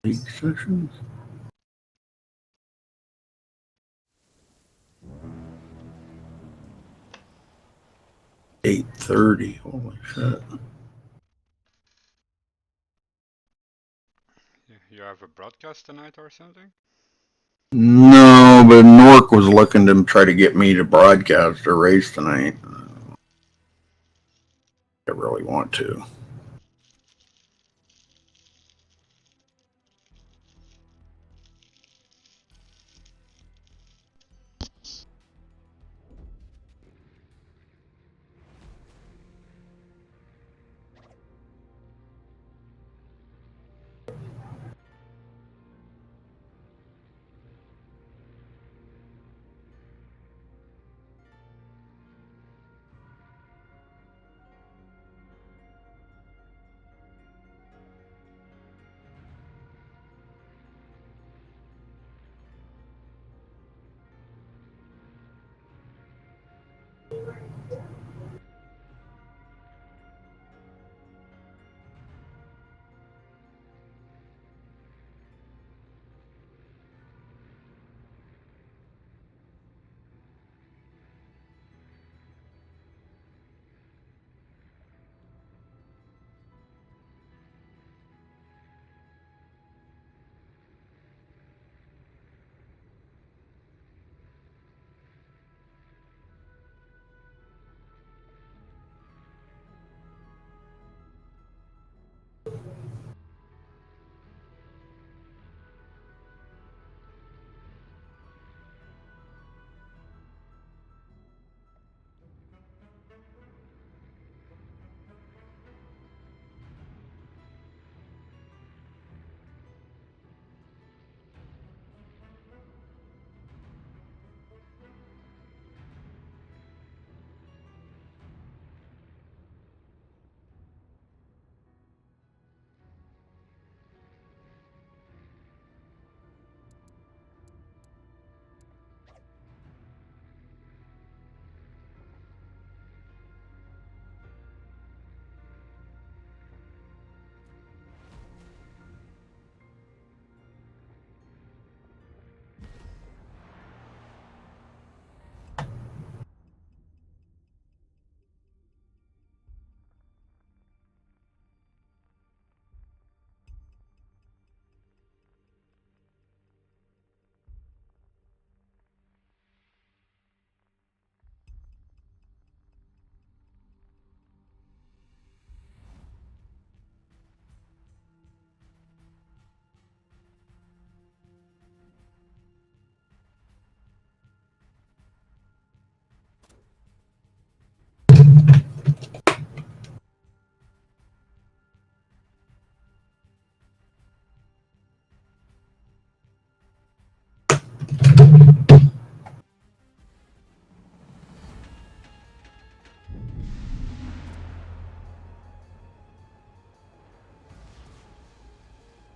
League sessions. 8:30. Holy shit. You have a broadcast tonight or something? No, but Nork was looking to try to get me to broadcast a race tonight. I really want to.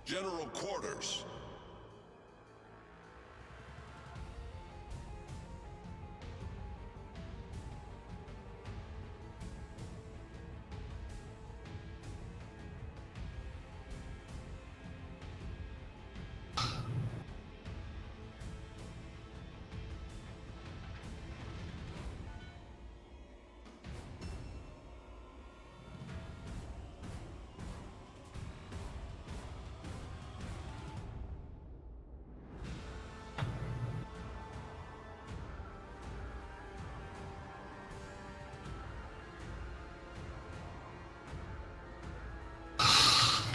General quarters.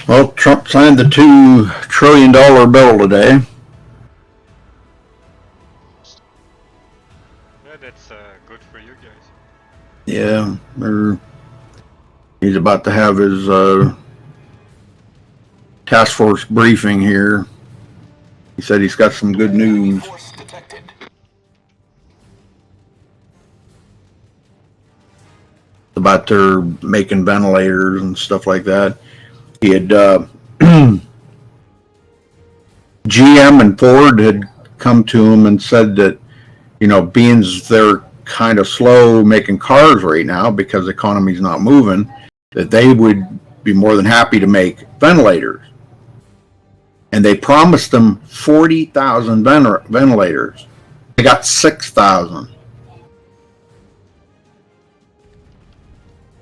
Well, Trump signed the $2 trillion bill today. Yeah, that's good for you guys. Yeah, he's about to have his task force briefing here. He said he's got some good news about their making ventilators and stuff like that. He had GM and Ford had come to him and said that, being they're kind of slow making cars right now because the economy's not moving, that they would be more than happy to make ventilators. and they promised them 40,000 ventilators. They got 6,000.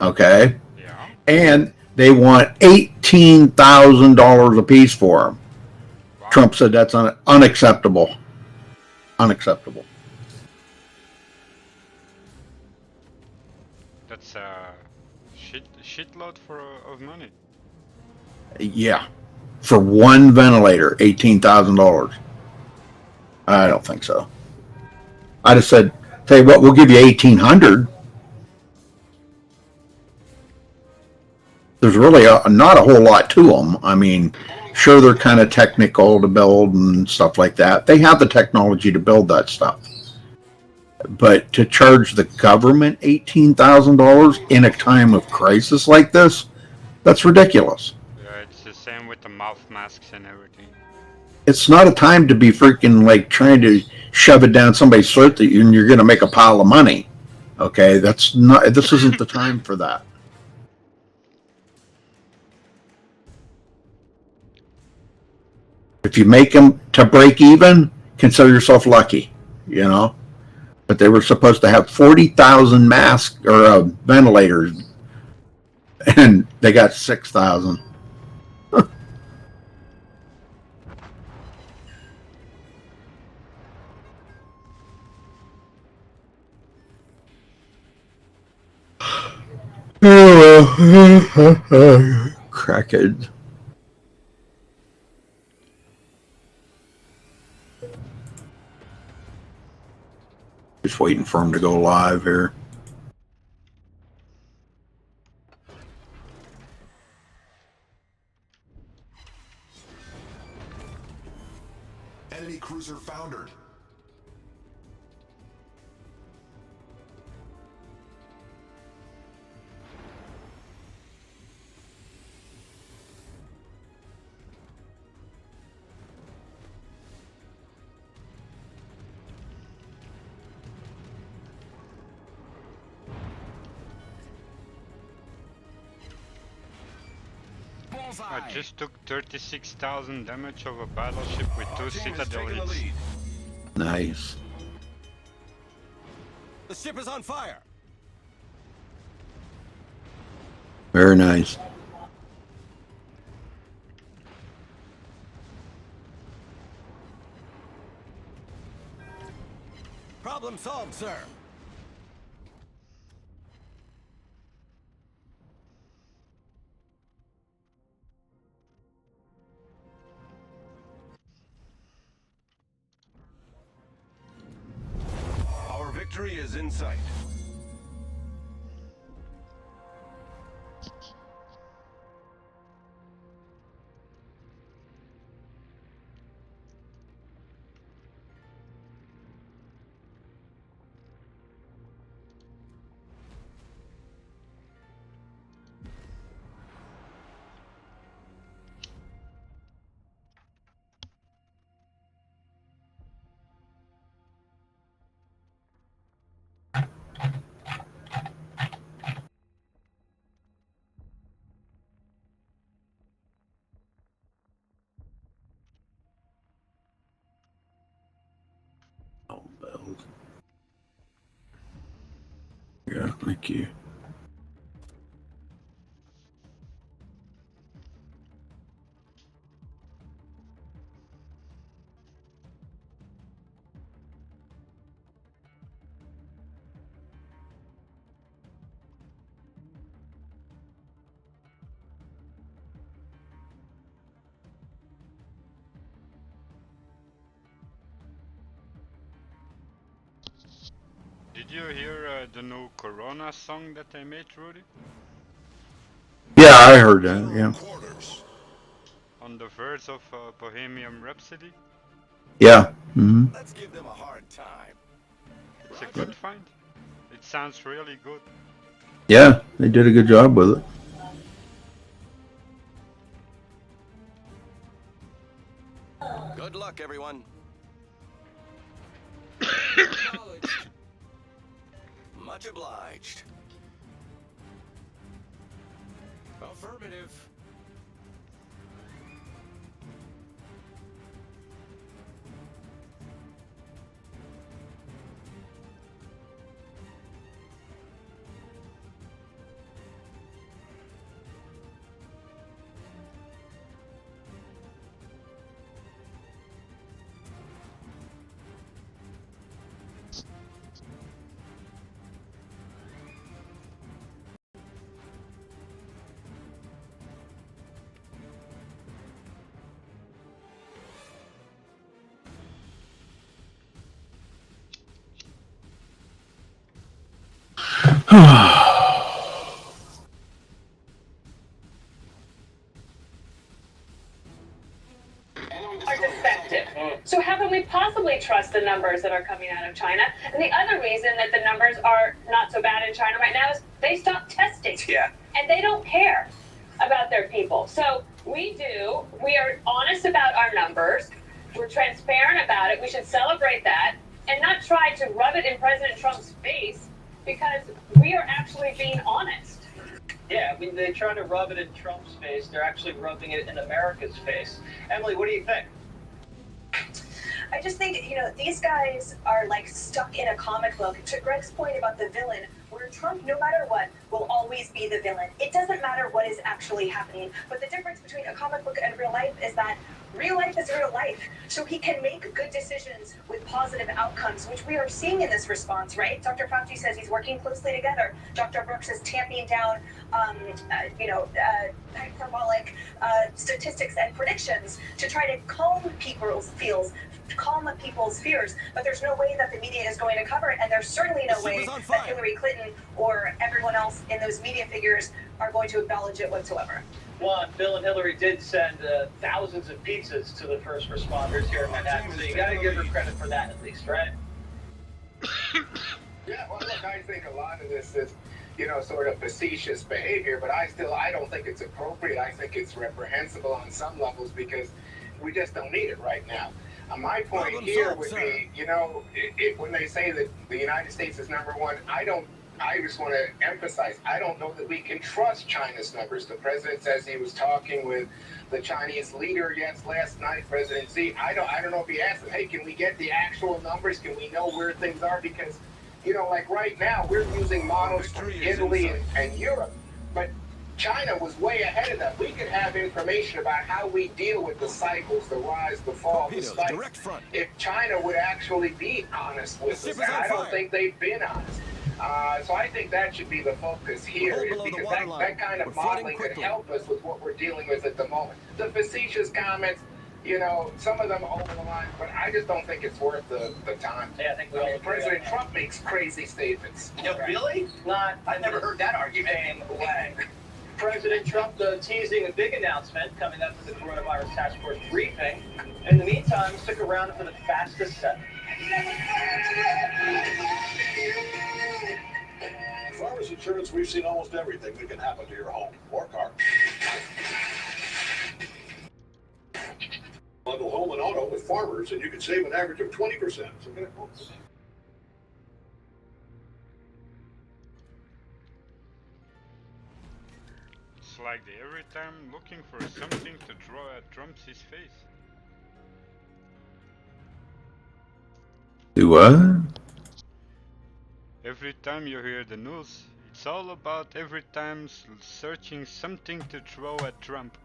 Okay, Yeah. and they want $18,000 a piece for them. Wow. Trump said that's unacceptable. Unacceptable. That's a shitload of money. Yeah, for one ventilator, $18,000. I don't think so. I just said, tell you what, we'll give you 1,800. There's really not a whole lot to them. I mean, sure, they're kind of technical to build and stuff like that. They have the technology to build that stuff. But to charge the government $18,000 in a time of crisis like this, that's ridiculous. Yeah, it's the same with the mouth masks and everything. It's not a time to be freaking like trying to shove it down somebody's throat that you're going to make a pile of money. Okay, that's not. This isn't the time for that. If you make them to break even, consider yourself lucky. You know, but they were supposed to have 40,000 masks or ventilators, and they got 6,000. Crackhead. Just waiting for him to go live here. Enemy cruiser foundered. I just took 36,000 damage of a battleship with 2 citadel hits. Nice. The ship is on fire. Very nice. Problem solved, sir. Our victory is in sight. Oh, bells. Yeah, thank you. Did you hear the new Corona song that I made, Rudy? Yeah, I heard that. Yeah. Quarters. On the verse of Bohemian Rhapsody? Yeah. Mm-hmm. Let's give them a hard time. It's a good find. It sounds really good. Yeah, they did a good job with it. Good luck, everyone. Much obliged. Affirmative. Are defective. So how can we possibly trust the numbers that are coming out of China? And the other reason that the numbers are not so bad in China right now is they stopped testing. Yeah. And they don't care about their people. So we do. We are honest about our numbers. We're transparent about it. We should celebrate that and not try to rub it in President Trump's face because we are actually being honest. Yeah, I mean, they try to rub it in Trump's face. They're actually rubbing it in America's face. Emily, what do you think? I just think, these guys are like stuck in a comic book. To Greg's point about the villain, where Trump, no matter what, will always be the villain. It doesn't matter what is actually happening. But the difference between a comic book and real life is that real life is real life. So he can make good decisions with positive outcomes, which we are seeing in this response, right? Dr. Fauci says he's working closely together. Dr. Brooks is tamping down, hyperbolic statistics and predictions to try to calm people's fears, but there's no way that the media is going to cover it, and there's certainly no way that Hillary Clinton or everyone else in those media figures are going to acknowledge it whatsoever. One, Bill and Hillary did send thousands of pizzas to the first responders here in Manhattan, so you got to give her credit for that at least, right? Yeah, well, look, I think a lot of this is, sort of facetious behavior, but I don't think it's appropriate. I think it's reprehensible on some levels because we just don't need it right now. My point here would be, when they say that the United States is number one, I just want to emphasize, I don't know that we can trust China's numbers. The president says he was talking with the Chinese leader last night, President Xi. I don't know if he asked him, hey, can we get the actual numbers? Can we know where things are? Because, like right now, we're using models from Italy and Europe, but China was way ahead of that. We could have information about how we deal with the cycles, the rise, the fall, the spikes. If China would actually be honest with us, and I don't think they've been honest. So I think that should be the focus here, because that kind of modeling could help us with what we're dealing with at the moment. The facetious comments, some of them over the line, but I just don't think it's worth the time. Yeah, I think we all President Trump makes crazy statements. Really? I've never heard that argument. Same way. President Trump teasing a big announcement coming up for the coronavirus task force briefing. In the meantime, stick around for the fastest set. Farmers Insurance, we've seen almost everything that can happen to your home or car. Bundle home and auto with Farmers, and you can save an average of 20%. So get it close. It's like they every time looking for something to throw at Trump's face. Do what? Every time you hear the news, it's all about every time searching something to throw at Trump.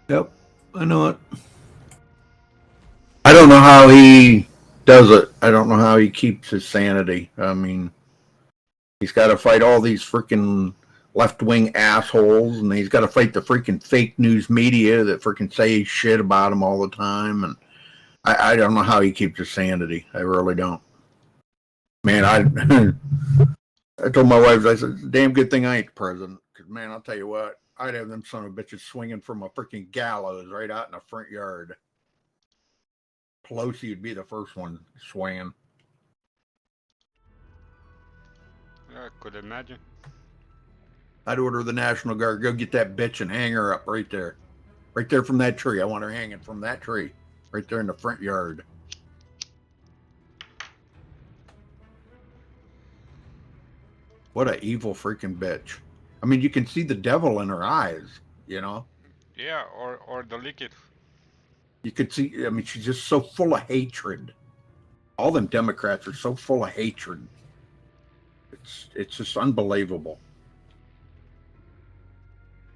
Yep, I know it. I don't know how he does it. I don't know how he keeps his sanity. I mean, he's got to fight all these freaking left-wing assholes, and he's got to fight the freaking fake news media that freaking say shit about him all the time. And I don't know how he keeps his sanity. I really don't. Man, I told my wife, I said, it's a damn good thing I ain't the president. Because, man, I'll tell you what, I'd have them son of bitches swinging from a freaking gallows right out in the front yard. Pelosi would be the first one swinging. Yeah, I could imagine. I'd order the National Guard, go get that bitch and hang her up right there. Right there from that tree. I want her hanging from that tree. Right there in the front yard. What a evil freaking bitch. I mean, you can see the devil in her eyes, Yeah, or the liquid. You could see, I mean, she's just so full of hatred. All them Democrats are so full of hatred. It's just unbelievable.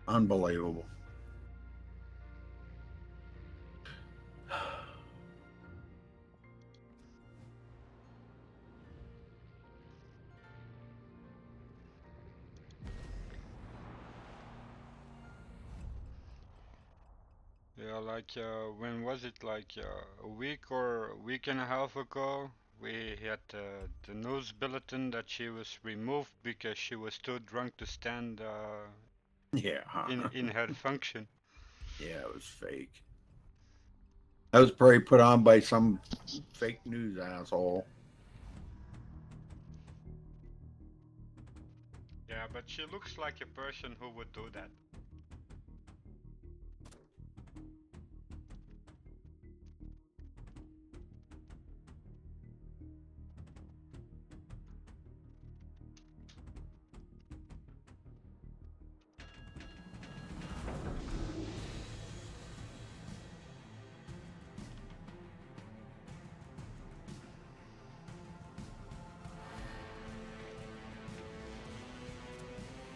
Unbelievable. Yeah, like when was it? Like a week or a week and a half ago, We had the news bulletin that she was removed because she was too drunk to stand Yeah. in her function. Yeah, it was fake. That was probably put on by some fake news asshole. Yeah, but she looks like a person who would do that.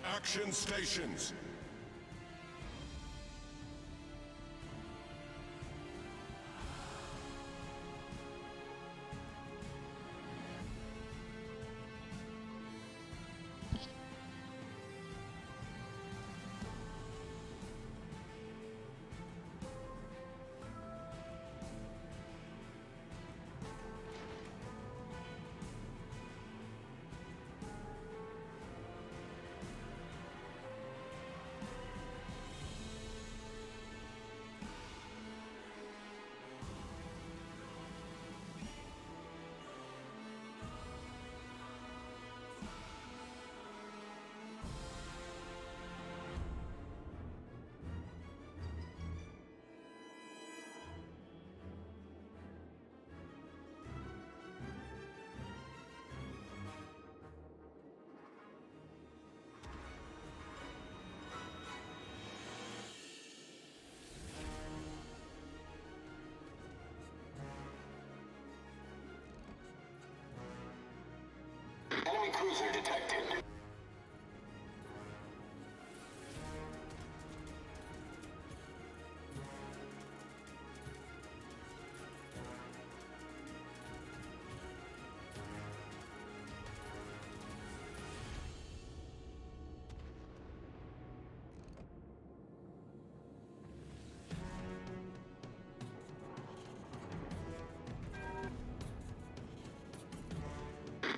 Action stations. Enemy cruiser detected.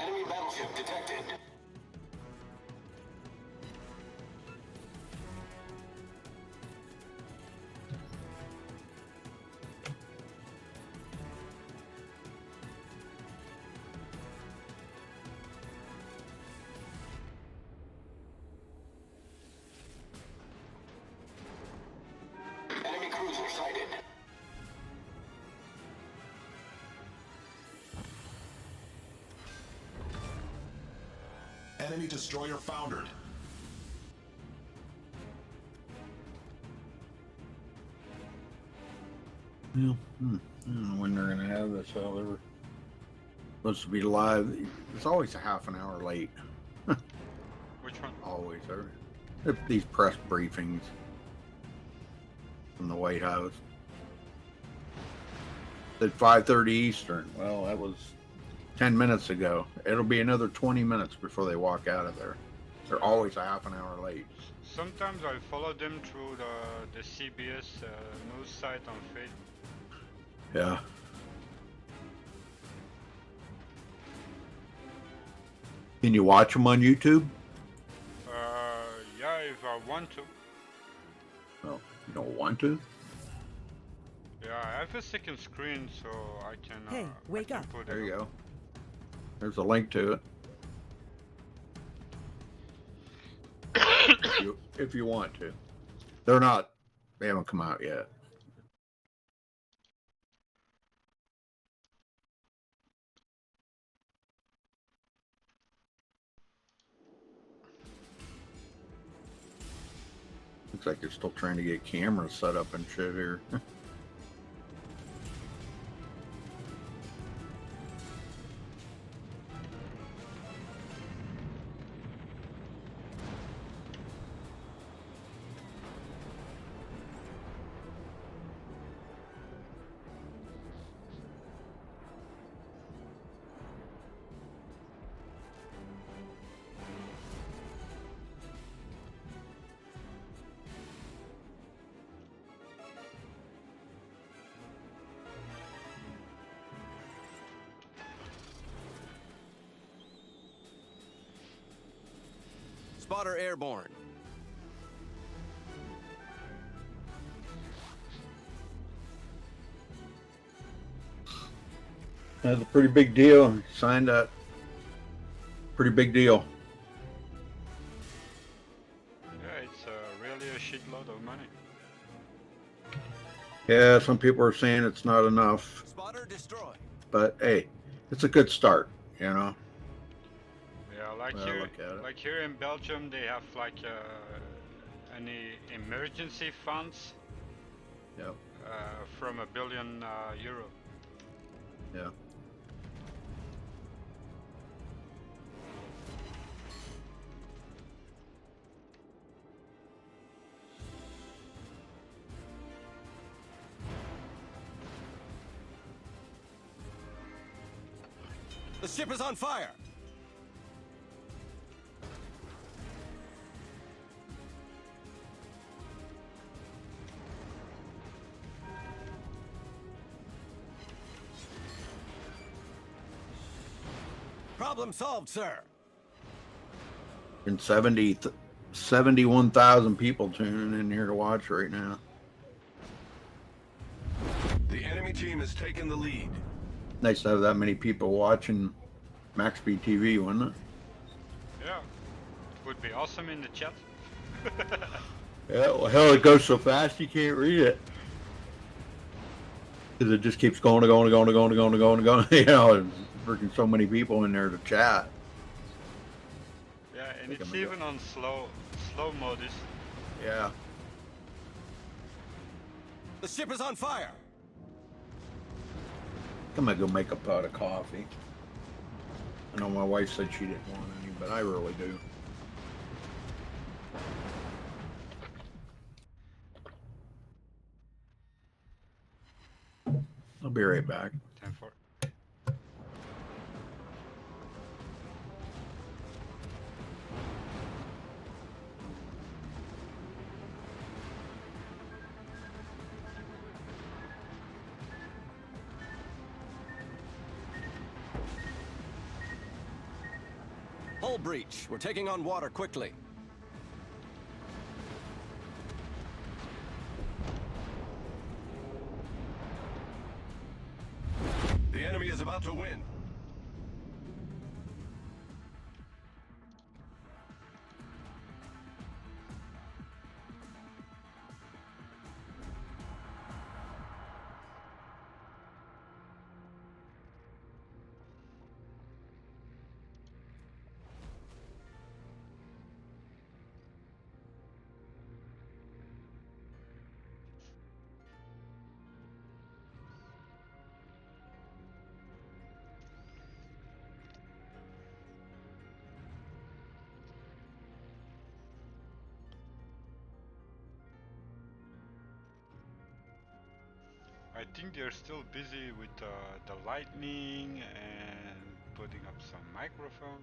Enemy battleship detected. Enemy cruiser sighted. Enemy destroyer foundered. Yeah. I don't know when they're gonna have this. How they were supposed to be live. It's always a half an hour late. Which one? Always. These press briefings from the White House. At 5:30 Eastern. Well, that was 10 minutes ago. It'll be another 20 minutes before they walk out of there. They're always a half an hour late. Sometimes I follow them through the CBS news site on Facebook. Yeah. Can you watch them on YouTube? Yeah, if I want to. No, you don't want to? Yeah, I have a second screen, so I can. Hey, wake I can up. put There it you up. go. There's a link to it. if you want to. They're not. They haven't come out yet. Looks like they're still trying to get cameras set up and shit here. Spotter airborne. That's a pretty big deal. Signed that. Pretty big deal. Yeah, it's really a shitload of money. Yeah, some people are saying it's not enough, Spotter destroy. but hey, it's a good start, you know. Yeah, like Well, here, look at it. like here in Belgium, they have like any emergency funds Yep. from €1 billion. Yeah. The ship is on fire. Problem solved, sir. And 71,000 people tuning in here to watch right now. The enemy team has taken the lead. Nice to have that many people watching Max Speed TV, wouldn't it? Yeah, it would be awesome in the chat. Yeah, well, hell, it goes so fast you can't read it. Because it just keeps going and going and going and going and going and going and going. You know, and freaking so many people in there to chat. Yeah, and it's even on slow modus. Yeah. The ship is on fire. I'm gonna go make a pot of coffee. I know my wife said she didn't want any, but I really do. I'll be right back. 10-4. Hull breach. We're taking on water quickly. The enemy is about to win. I think they're still busy with the lightning and putting up some microphones.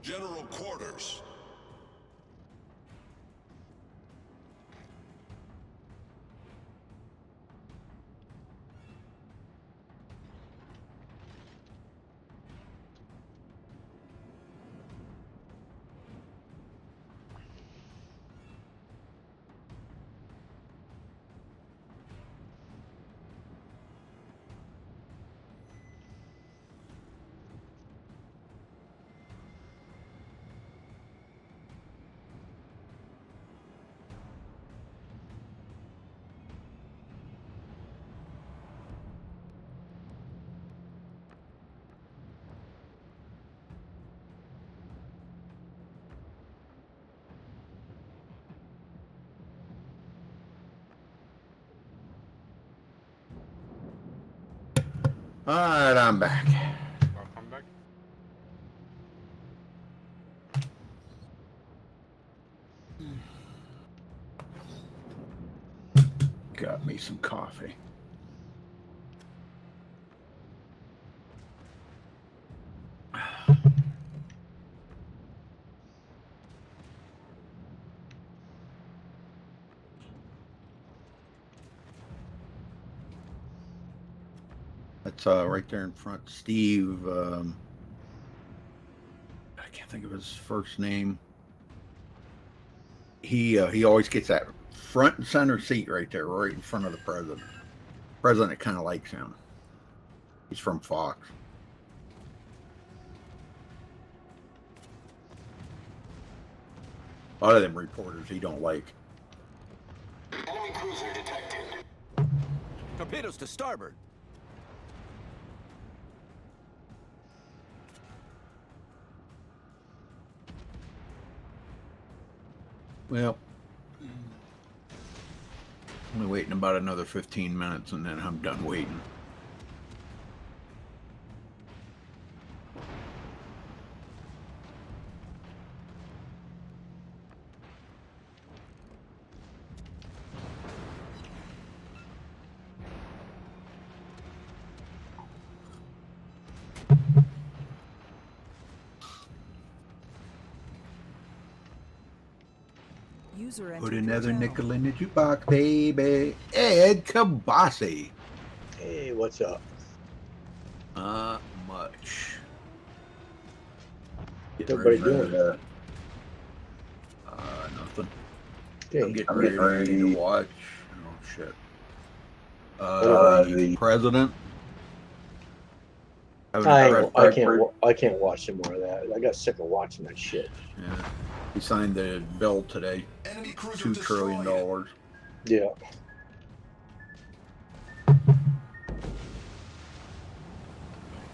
General quarters. All right, I'm back. Welcome back. Got me some coffee. That's right there in front. Steve, I can't think of his first name. He always gets that front and center seat right there, right in front of the president. President kind of likes him. He's from Fox. A lot of them reporters he don't like. Enemy cruiser detected. Torpedoes to starboard. Well, I'm waiting about another 15 minutes and then I'm done waiting. User Put entered your another channel. nickel in the jukebox, baby. Ed Kabasi. Hey, what's up? Not much. What's everybody doing? Nothing. Okay. I'm getting ready to watch. Oh shit. The president. I can't watch some more of that. I got sick of watching that shit. Yeah. He signed the bill today. Enemy cruiser $2 trillion. destroyed. Yeah.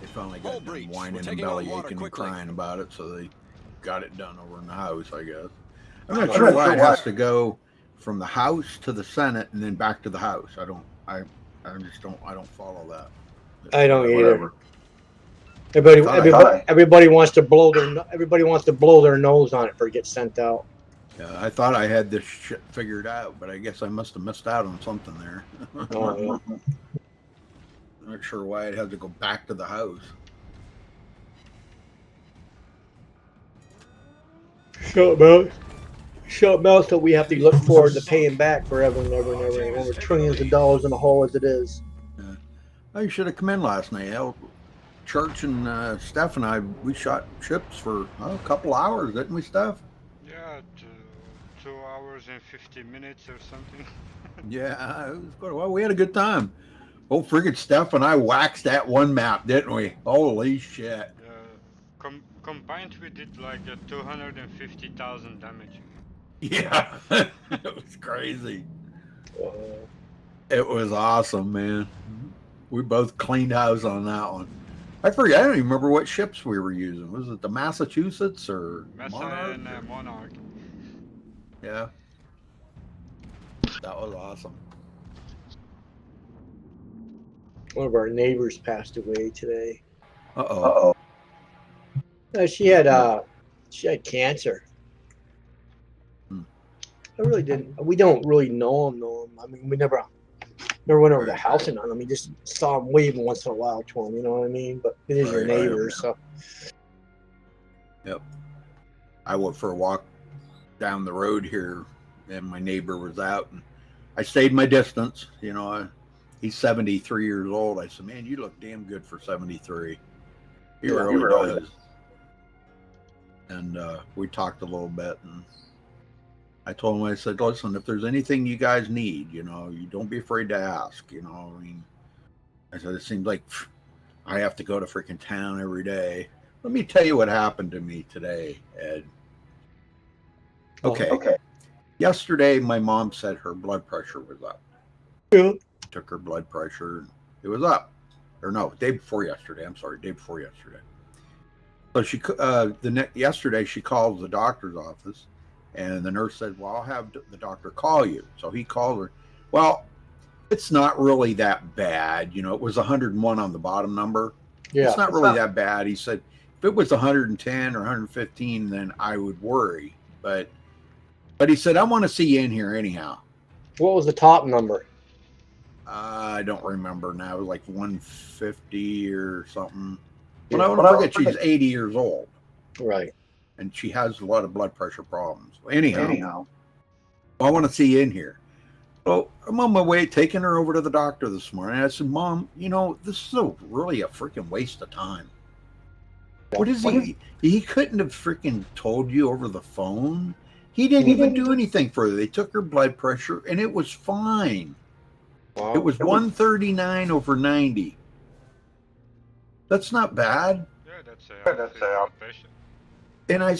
They finally got Hull done breach. whining We're and taking on belly water aching and quickly. crying about it, so they got it done over in the House, I guess. I'm not sure why it has to go from the House to the Senate and then back to the House. I don't follow that. I don't Whatever. either. Everybody wants to blow their nose on it before it gets sent out. Yeah, I thought I had this shit figured out, but I guess I must have missed out on something there. Oh, yeah. I'm not sure why it had to go back to the House. Shut mouth that we have to look forward to paying back forever and ever and ever and over trillions of dollars in a hole as it is. Yeah. Oh, you should have come in last night. Hell, Church and Steph and I, we shot ships for a couple hours, didn't we, Steph? Yeah, 2 hours and 50 minutes or something. Yeah, it was good. Well, we had a good time. Oh, friggin' Steph and I waxed that one map, didn't we? Holy shit. Combined we did like 250,000 damage. Yeah, it was crazy. It was awesome, man. We both cleaned house on that one. I forget. I don't even remember what ships we were using. Was it the Massachusetts or Monarch? And Monarch. Yeah. That was awesome. One of our neighbors passed away today. Uh-oh. She had cancer. We don't really know him. I mean, we never went over the house and on him. We just saw him waving once in a while to him, you know what I mean? But it is your neighbor, so. Yep. I went for a walk down the road here, and my neighbor was out, and I stayed my distance. He's 73 years old. I said, "Man, you look damn good for 73." He really does. And we talked a little bit, and I told him, I said, "Listen, if there's anything you guys need, you don't be afraid to ask. I mean, I said, it seems like I have to go to freaking town every day. Let me tell you what happened to me today, Ed. Okay. Yesterday, my mom said her blood pressure was up. Yeah. Took her blood pressure, and it was up. Or no, day before yesterday. I'm sorry, day before yesterday. So yesterday she called the doctor's office, and the nurse said, "Well, I'll have the doctor call you." So he called her. Well, it's not really that bad. It was 101 on the bottom number. Yeah, it's not really that bad. He said, if it was 110 or 115, then I would worry. But he said, I want to see you in here anyhow. What was the top number? I don't remember now. It was like 150 or something. But I don't forget she's 80 years old. Right. And she has a lot of blood pressure problems. Anyhow, I want to see you in here. So I'm on my way, taking her over to the doctor this morning. I said, Mom, this is really a freaking waste of time. What is he? He couldn't have freaking told you over the phone. He didn't even do anything for her. They took her blood pressure, and it was fine. Wow. It was 139 over 90. That's not bad. Yeah, that's a patient. And I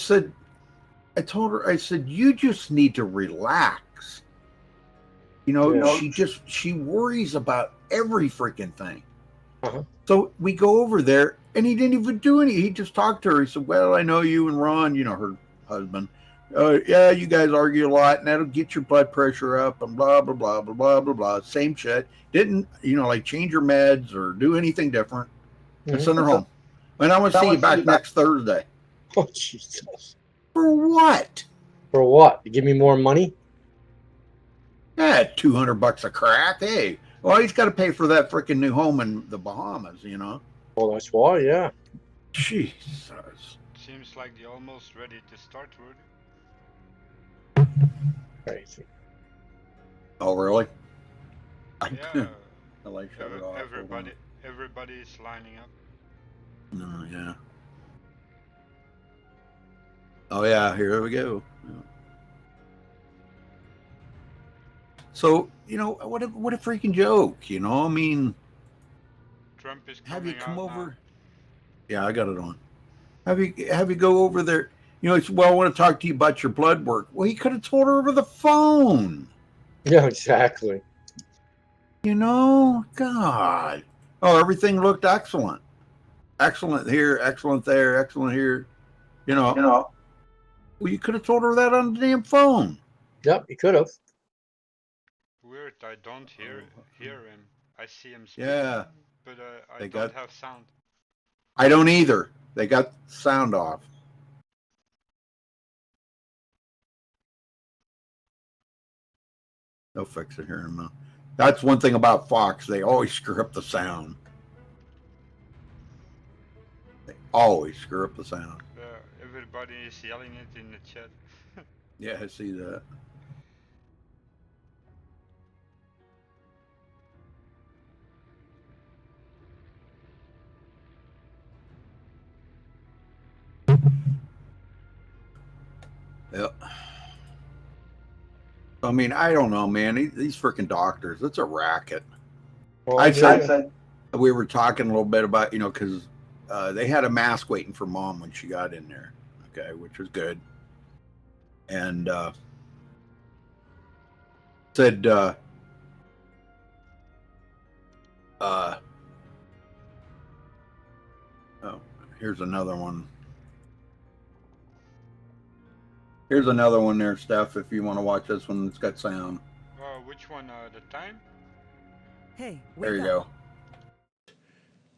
told her, I said, you just need to relax. She worries about every freaking thing. Uh-huh. So we go over there, and he didn't even do anything. He just talked to her. He said, well, I know you and Ron, her husband. Yeah, you guys argue a lot, and that'll get your blood pressure up, and blah, blah, blah, blah, blah, blah, blah. Same shit. Didn't, change your meds or do anything different. And send her home. And I want to see you back next Thursday. Oh, Jesus. For what? For what? You give me more money? Yeah, $200 a crack. Hey, well, he's got to pay for that freaking new home in the Bahamas, Well, that's why, yeah. Jesus. Seems like they're almost ready to start, Rudy. Crazy. Oh, really? Yeah. I like shut it off. Everybody's lining up. No, yeah. Oh, yeah, here we go. Yeah. So, what a freaking joke, I mean, Trump is coming have you come out over? now. Yeah, I got it on. Have you go over there? It's, well, I want to talk to you about your blood work. Well, he could have told her over the phone. Yeah, exactly. God. Oh, everything looked excellent. Excellent here, excellent there, excellent here. Well, you could have told her that on the damn phone. Yep, you could have. Weird, I don't hear him. I see him speaking, Yeah. but I don't have sound. I don't either. They got sound off. They'll fix it here in a minute. That's one thing about Fox. They always screw up the sound. They always screw up the sound. Everybody is yelling it in the chat. Yeah, I see that. Yep. I mean, I don't know, man. These freaking doctors, it's a racket. Well, I said we were talking a little bit about, because they had a mask waiting for Mom when she got in there, okay, which was good. And said, oh, here's another one. Here's another one there, Steph, if you want to watch this one. It's got sound. Which one? The time? Hey, there you go.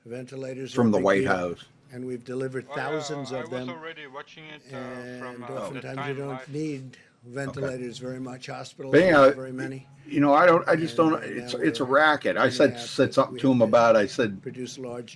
Ventilators from the White House. And we've delivered thousands of them. I was already watching it and from oftentimes you don't need ventilators very much. Hospitals But anyhow, don't have very many. I just don't. It's a racket. I said something to him about. I said, produce large